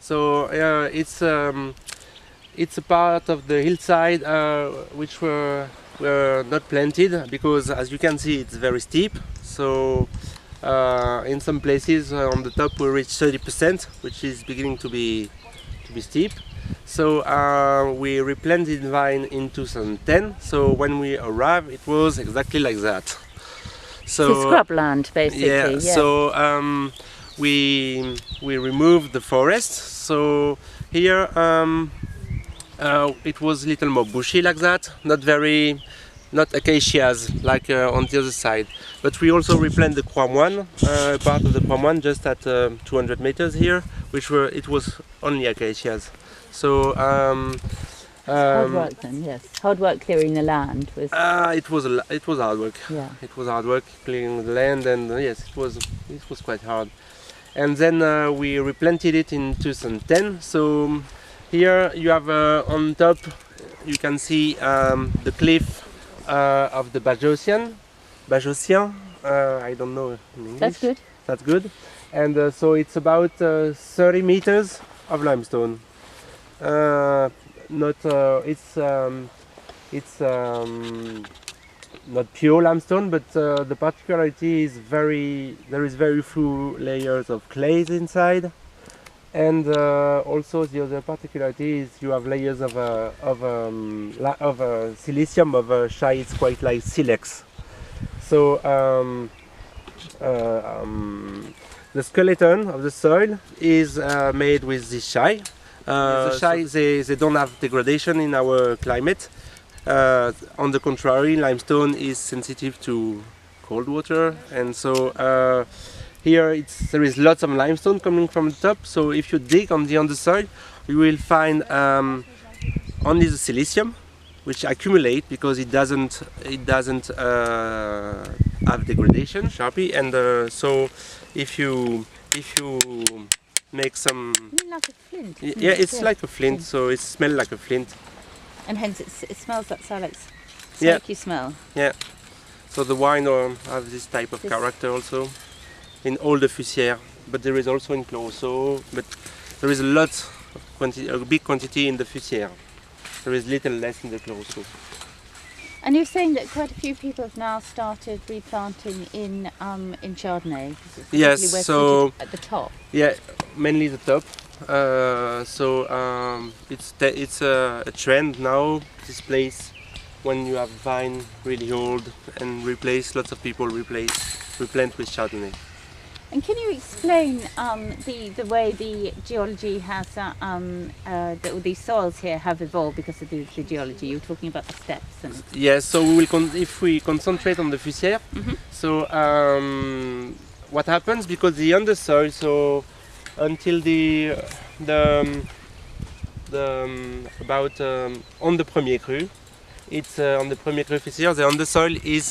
So it's a part of the hillside which were not planted because, as you can see, it's very steep. So in some places on the top we reach 30%, which is beginning to be steep. So we replanted vine in 2010. So when we arrived, it was exactly like that. So it's scrubland, basically. Yeah. Yes. So we removed the forest. So here it was a little more bushy like that, not acacias like on the other side. But we also replanted the Croix part of the Croix just at 200 meters here, it was only acacias. So hard work then, yes. Hard work clearing the land was. it was hard work. Yeah. It was hard work clearing the land, and yes, it was quite hard. And then we replanted it in 2010. So here you have on top, you can see the cliff of the Bajocian. I don't know in English. That's good. That's good. And so it's about 30 meters of limestone. It's not pure limestone, but the particularity is there is very few layers of clays inside, and also the other particularity is you have layers of silicium, of shale. It's quite like silex. So the skeleton of the soil is made with this shale. The shale, they don't have degradation in our climate. On the contrary, limestone is sensitive to cold water, and so here there is lots of limestone coming from the top. So if you dig on the undersoil, you will find only the silicium, which accumulate because it doesn't have degradation, Sharpie, and so if you make some, like a flint. Yeah, it's like a flint, so it smells like a flint. And hence it smells that smoky smell. Yeah. So the wine have this type of character also in all the Fussière, but there is also in CLOS. So, but there is a big quantity in the Fussière. There is little less in the CLOS. So. And you're saying that quite a few people have now started replanting in Chardonnay. Yes. So at the top. Yeah, mainly the top. It's a trend now, this place, when you have vine really old and lots of people replant with Chardonnay. And can you explain the way the geology has, these soils here have evolved because of the geology? You were talking about the steps. And yes, so if we concentrate on the Fussière, so what happens, because the undersoil, so until on the premier cru, it's on the premier cru Fussière, the undersoil is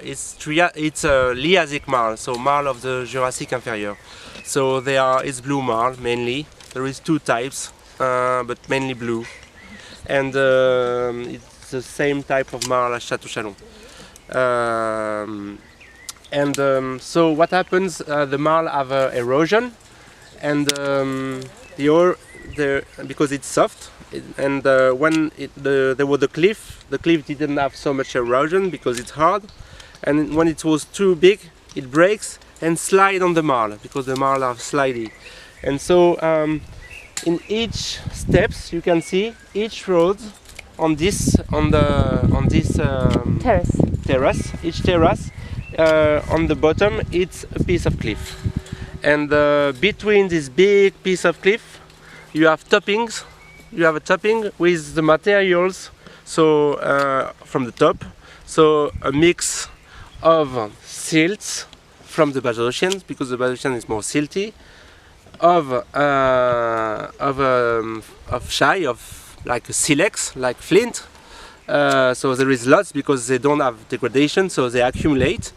it's Liazic marl, so marl of the Jurassic inferior. So it's blue marl mainly. There is two types, but mainly blue, and it's the same type of marl as Château Chalon. So what happens? The marl have erosion, and because it's soft, and when there was the cliff didn't have so much erosion because it's hard, and when it was too big, it breaks and slide on the marl because the marl are slidey, and so in each steps you can see each road on this terrace. Each terrace. On the bottom, it's a piece of cliff, and between this big piece of cliff, you have toppings. You have a topping with the materials, so from the top, so a mix of silts from the Bajocian, because the Bajocian is more silty, of shale, of like a silex, like flint. So there is lots because they don't have degradation, so they accumulate,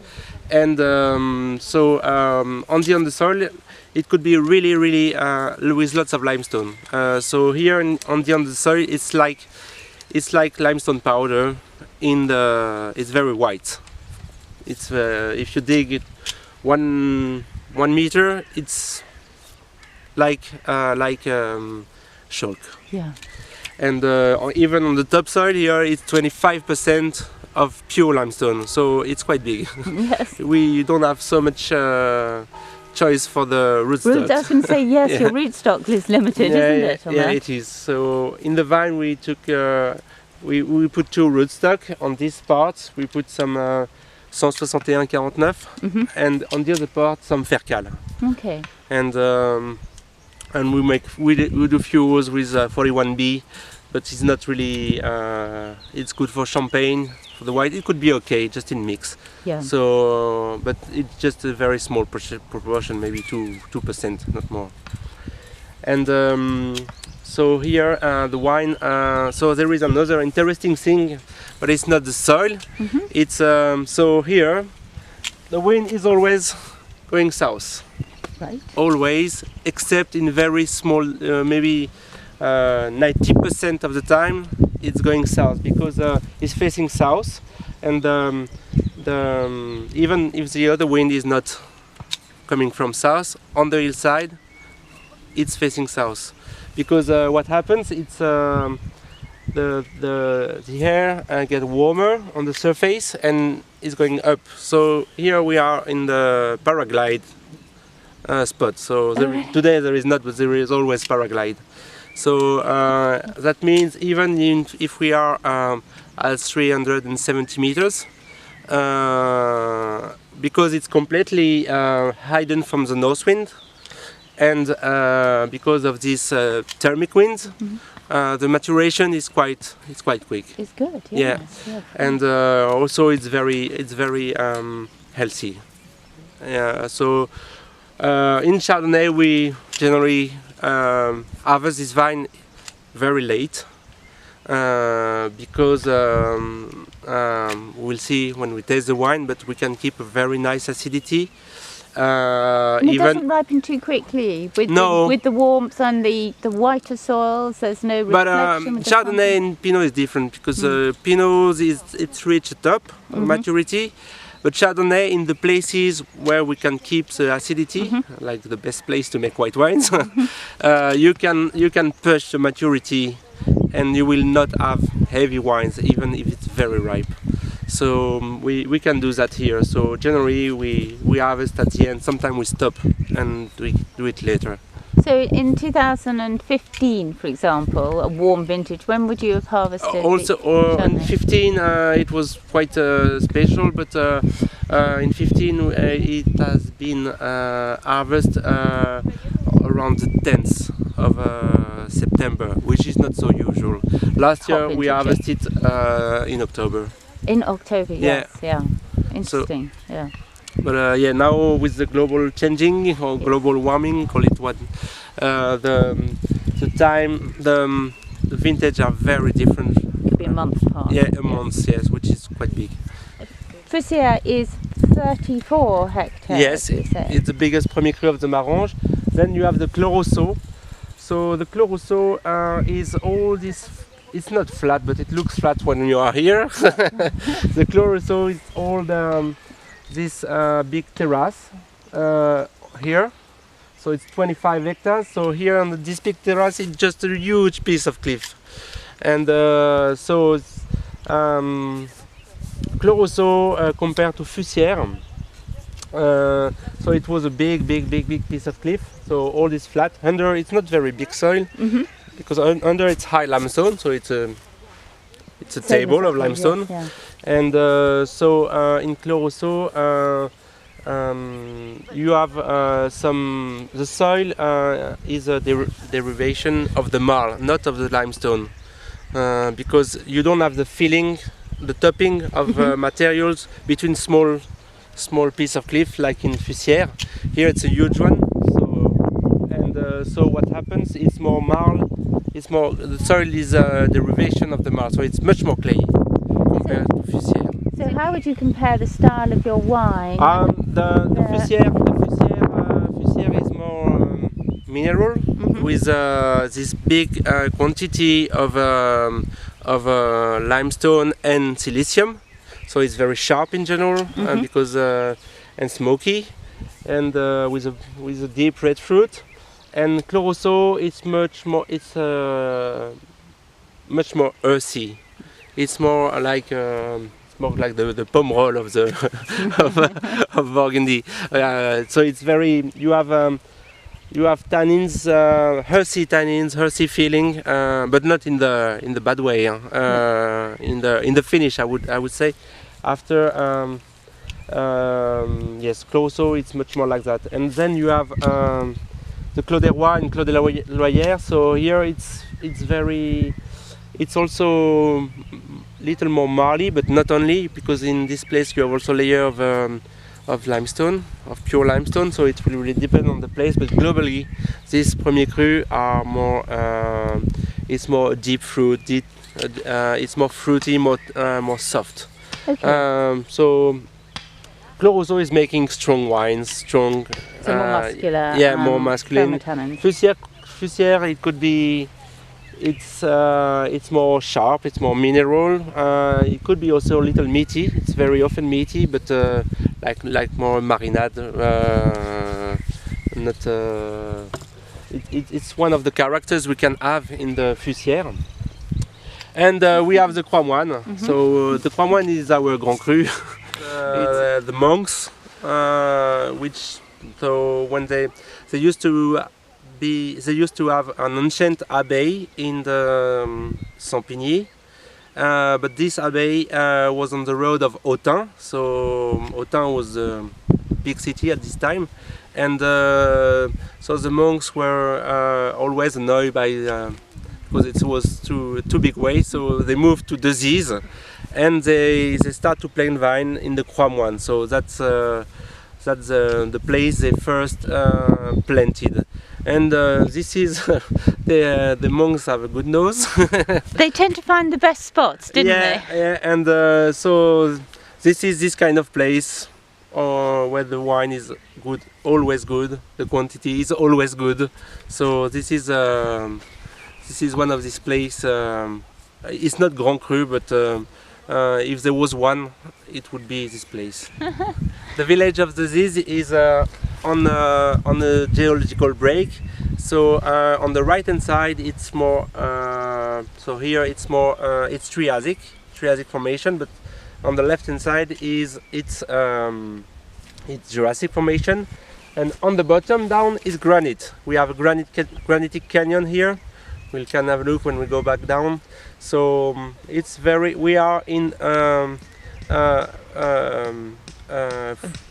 and on the undersoil it could be really with lots of limestone. So here on the undersoil it's like limestone powder. It's very white. It's if you dig it 1 meter, it's like chalk. Yeah. And even on the topsoil here, it's 25% of pure limestone, so it's quite big. Yes. We don't have so much choice for the rootstock. I was going to say, yes, Yeah. your rootstock is limited, isn't it? on Yeah, that? it is. So in the vine we took, we put 2 rootstock. On this part we put some 161-49, and on the other part some fercal. Okay. And we do fuse with 41B, but it's not really. It's good for champagne, for the white. It could be okay, just in mix. Yeah. So, but it's just a very small proportion, maybe 2%, not more. And so here the wine. So there is another interesting thing, but it's not the soil. It's so here the wind is always going south. Right. Always, except in very small, maybe 90% of the time it's going south, because it's facing south, and even if the other wind is not coming from south, on the hillside it's facing south, because what happens, it's the air gets warmer on the surface and it's going up. So here we are in the paraglide spot. So today there is not, but there is always paraglide. So that means even if we are at 370 meters, because it's completely hidden from the north wind, and because of this thermic winds, the maturation is quite quick. It's good. Yeah, Yes. and also it's very healthy. Yeah, so. In Chardonnay, we generally harvest this vine very late, because we'll see when we taste the wine, but we can keep a very nice acidity. And it doesn't ripen too quickly with the warmth and the whiter soils. There's no reflection. But Chardonnay and Pinot is different, because Pinot it's reached the top of maturity. But Chardonnay, in the places where we can keep the acidity, like the best place to make white wines, you can push the maturity, and you will not have heavy wines, even if it's very ripe. So we can do that here. So generally we harvest at the end. Sometimes we stop and we do it later. So in 2015, for example, a warm vintage, when would you have harvested? Also, in 15 it was quite special, but in 15 it has been harvested around the 10th of September, which is not so usual. Last year we harvested in October. In October, yes, yeah. Interesting, so, yeah. But now with the global changing or global warming, call it what, the vintage are very different. Could be a month apart. Yeah, a month, yes, which is quite big. Fussière is 34 hectares. Yes, it's the biggest premier cru of the Maranges. Then you have the Clos. So the Clos is all this. It's not flat, but it looks flat when you are here. The Clos is all this big terrace here. So it's 25 hectares. So here on this big terrace, it's just a huge piece of cliff. And so Clos compared to Fussière. So it was a big piece of cliff. So all this flat. Under it's not very big soil, because under it's high limestone. So it's a table of limestone. Yes, yeah. And so in Clos, you have the soil is a derivation of the marl, not of the limestone, because you don't have the filling, the topping of materials between small piece of cliff like in Fussière. Here it's a huge one. So what happens is more marl. The soil is a derivation of the marl, so it's much more clay compared to Fussière. So how would you compare the style of your wine? The Fussière is more mineral, with this big quantity of limestone and silicium. So it's very sharp in general, because and smoky, and with a deep red fruit. and Clos Roussots it's much more earthy. It's more like the pomme roll of the of Burgundy. So it's very you have tannins, earthy feeling, but not in the bad way. In the finish, I would say. After yes, Clos Roussots it's much more like that. And then you have the Clos terroir and Clos de Loyeres. So here it's also little more marly, but not only, because in this place you have also layer of limestone, of pure limestone, so it will really depend on the place, but globally these premier crus are more it's more deep fruit, it's more fruity, more soft. Okay. So Clos Roussots is making strong wines, strong, so more muscular, yeah, more masculine. Fussière, it could be, it's more sharp, it's more mineral. It could be also a little meaty. It's very often meaty, but like more marinade. It's one of the characters we can have in the Fussière. And we have the Croix Moines. So the Croix Moines is our Grand Cru. The monks, which so when they used to have an ancient abbey in the Sampigny, but this abbey was on the road of Autun. So Autun was a big city at this time, and so the monks were always annoyed by because it was too big way. So they moved to Dezise, and they start to plant vine in the Croix Moines. So that's the place they first planted. And this is the monks have a good nose. They tend to find the best spots, didn't they? Yeah, and so this is this kind of place where the wine is good, always good. The quantity is always good. So this is one of these places. It's not Grand Cru, but if there was one, it would be this place. The village of Dezise is on a geological break. So on the right hand side it's more so here it's more it's Triassic formation, but on the left hand side it's Jurassic formation, and on the bottom down is granite. We have a granitic canyon here. We can have a look when we go back down. So we are in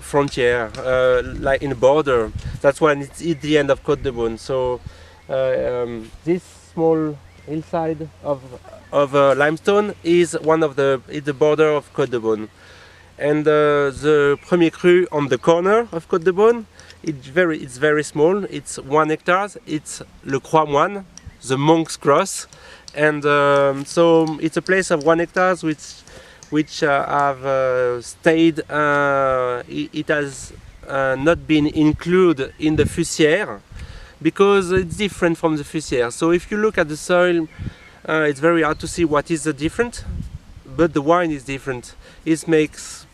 frontier, like in a border. That's why it's at the end of Côte de Beaune. So this small hillside of limestone is the border of Côte de Beaune, and the premier cru on the corner of Côte de Beaune, it's very small. It's 1 hectare. It's Le Croix Moines, the Monk's Cross, and so it's a place of 1 hectare which have stayed. It has not been included in the Fussière because it's different from the Fussière. So if you look at the soil, it's very hard to see what is the different, but the wine is different. It makes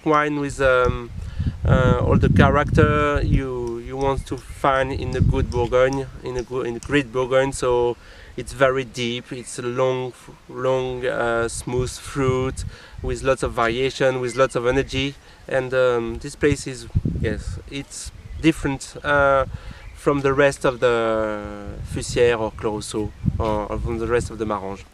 wine with all the character you want to find in a good Bourgogne, in a great Bourgogne. So it's very deep. It's a long, smooth fruit with lots of variation, with lots of energy. And this place is, yes, it's different from the rest of the Fussière or Clos Roussots or from the rest of the Maranges.